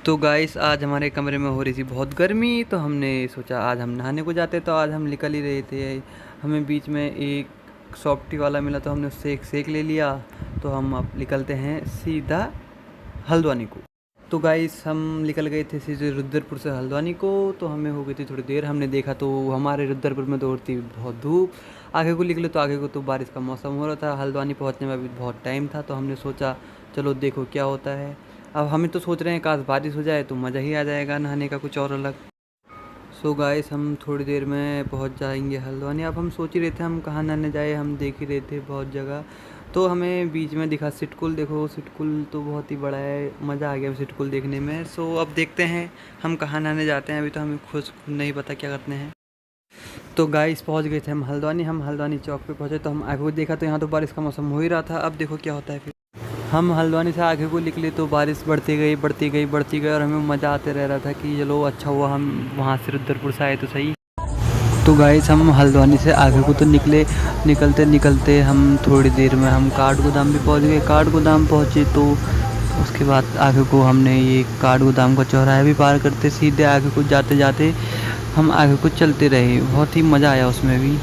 तो गाइस आज हमारे कमरे में हो रही थी बहुत गर्मी, तो हमने सोचा आज हम नहाने को जाते। तो आज हम निकल ही रहे थे, हमें बीच में एक सॉफ्ट टी वाला मिला तो हमने उससे एक शेक ले लिया। तो हम अब निकलते हैं सीधा हल्द्वानी को। तो गाइस हम निकल गए थे सीधे रुद्रपुर से हल्द्वानी को। तो हमें हो गई थी थोड़ी देर, हमने देखा तो हमारे रुद्रपुर में तो होती बहुत धूप। आगे को निकले तो आगे को तो बारिश का मौसम हो रहा था, हल्द्वानी पहुंचने में अभी बहुत टाइम था। तो हमने सोचा चलो देखो क्या होता है। अब हमें तो सोच रहे हैं काश बारिश हो जाए तो मज़ा ही आ जाएगा नहाने का कुछ और अलग। सो गाइस हम थोड़ी देर में पहुंच जाएंगे हल्द्वानी। अब हम सोच ही रहे थे हम कहाँ नहाने जाए, हम देख ही रहे थे बहुत जगह। तो हमें बीच में दिखा सिटकुल, देखो सिटकुल तो बहुत ही बड़ा है, मज़ा आ गया सिटकुल देखने में। सो अब देखते हैं हम कहाँ नहाने जाते हैं, अभी तो हमें खुद नहीं पता क्या करते हैं। तो गाइस पहुंच गए थे हम हल्द्वानी चौक पे पहुंचे। तो हम आगे को देखा तो यहाँ तो बारिश का मौसम हो ही रहा था। अब देखो क्या होता है फिर। हम हल्द्वानी से आगे को निकले तो बारिश बढ़ती गई और हमें मज़ा आते रह रहा था कि चलो अच्छा हुआ हम वहाँ से रुद्रपुर से आए तो सही। तो गाइस हम हल्द्वानी से आगे को तो निकलते निकलते हम थोड़ी देर में हम काठ गोदाम भी पहुँच गए। काठ गोदाम पहुँचे तो उसके बाद आगे को हमने ये काठ गोदाम का चौराहा भी पार करते सीधे आगे को जाते जाते हम आगे को चलते रहे। बहुत ही मज़ा आया उसमें भी।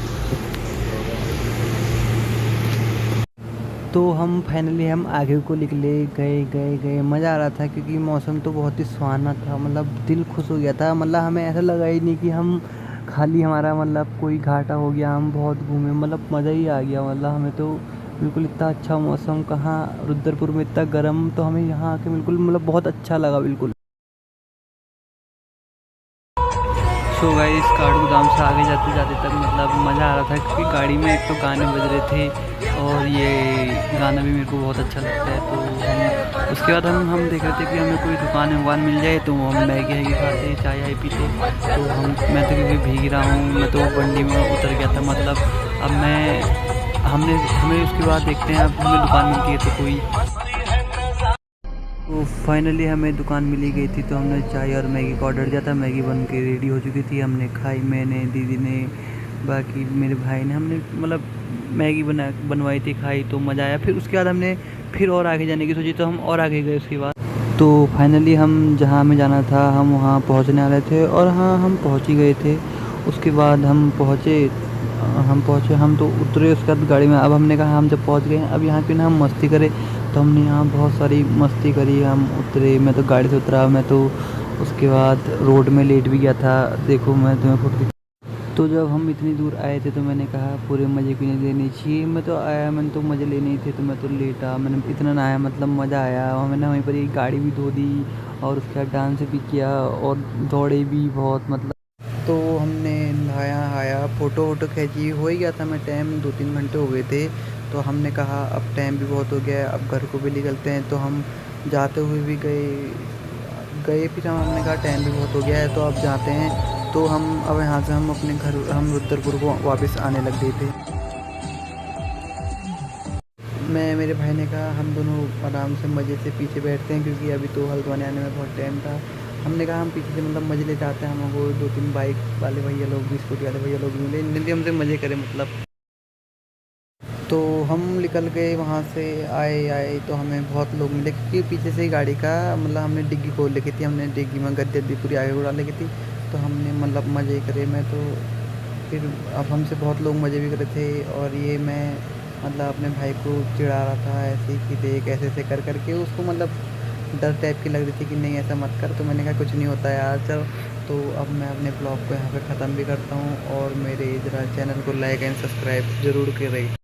तो हम फाइनली हम आगे को निकले, गए मज़ा आ रहा था क्योंकि मौसम तो बहुत ही सुहाना था, मतलब दिल खुश हो गया था। मतलब हमें ऐसा लगा ही नहीं कि हम खाली हमारा मतलब कोई घाटा हो गया, हम बहुत घूमे, मतलब मज़ा ही आ गया। मतलब हमें तो बिल्कुल इतना अच्छा मौसम कहाँ रुद्रपुर में इतना गर्म, तो हमें यहाँ आके बिल्कुल मतलब बहुत अच्छा लगा बिल्कुल। सो गाइस काठ गोदाम से आगे जाते जाते तक मतलब मज़ा आ रहा था क्योंकि गाड़ी में एक तो गाने बज रहे थे और ये गाना भी मेरे को बहुत अच्छा लगता है। तो हम उसके बाद हम देख रहे थे कि हमें कोई दुकान मिल जाए तो हम मैगी खाते, चाय पीते। तो मैं तो क्योंकि भीग रहा हूँ, मैं तो बंडी में उतर गया था। मतलब अब हमें उसके बाद देखते हैं अब हमें दुकान मिलती है तो कोई। तो फाइनली हमें दुकान मिली गई थी तो हमने चाय और मैगी का ऑर्डर दिया था। मैगी बन के रेडी हो चुकी थी, हमने खाई, मैंने, दीदी ने, बाकी मेरे भाई ने, हमने मतलब मैगी बनवाई थी, खाई तो मज़ा आया। फिर उसके बाद हमने फिर और आगे जाने की सोची तो हम और आगे गए उसके बाद। तो फाइनली हम जहाँ हमें जाना था हम वहाँ पहुँचने वाले थे और हाँ हम पहुँच ही गए थे। उसके बाद हम तो उतरे उसके बाद गाड़ी में। अब हमने कहा हम जब पहुँच गए हैं अब यहाँ क्यों ना हम मस्ती करें। तो हमने यहाँ बहुत सारी मस्ती करी, हम उतरे, मैं तो गाड़ी से उतरा, मैं तो उसके बाद रोड में लेट भी गया था। देखो मैं तुम्हें फोटो। तो जब हम इतनी दूर आए थे तो मैंने कहा पूरे मज़े क्यों नहीं लेने चाहिए। मैं तो आया, मैंने तो मज़े लेने ही थे तो मैं तो लेटा, मैंने इतना नहाया, मतलब मज़ा आया। और मैंने वहीं पर एक गाड़ी भी धो दी और उसके बाद डांस भी किया और दौड़े भी बहुत, मतलब। तो हमने नहाया फ़ोटो वोटो खींची, हो ही गया था मैं टाइम, 2-3 घंटे हो गए थे। तो हमने कहा अब टाइम भी बहुत हो गया है, अब घर को भी निकलते हैं। तो हम जाते हुए भी गए फिर हमने कहा टाइम भी बहुत हो गया है तो अब जाते हैं। तो अब यहाँ से हम अपने घर, हम रुद्रपुर को वापस आने लग गए थे। मेरे भाई ने कहा हम दोनों आराम से मज़े से पीछे बैठते हैं क्योंकि अभी तो हल्द्वानी आने में बहुत टाइम था। हमने कहा हम पीछे से मतलब मज़े लेते आते हैं। हमको 2-3 बाइक वाले भैया लोग भी, स्कूटी वाले भैया लोग भी मिले, इनने भी हमसे मज़े करे मतलब। तो हम निकल गए वहाँ से, आए तो हमें बहुत लोग मिले क्योंकि पीछे से ही गाड़ी का मतलब हमने डिग्गी खोल रखी थी, हमने डिग्गी में गद्दे भी पूरी आगे उड़ा रखी थी। तो हमने मतलब मज़े करे। मैं तो फिर अब हमसे बहुत लोग मज़े भी कर रहे थे और ये मैं मतलब अपने भाई को चिढ़ा रहा था ऐसे ही कि देख ऐसे ऐसे कर करके, उसको मतलब डर टाइप की लग रही थी कि नहीं ऐसा मत कर। तो मैंने कहा कुछ नहीं होता यार चल। तो अब मैं अपने ब्लॉग को यहाँ पे ख़त्म भी करता हूँ और मेरे ज़रा चैनल को लाइक एंड सब्सक्राइब ज़रूर करें।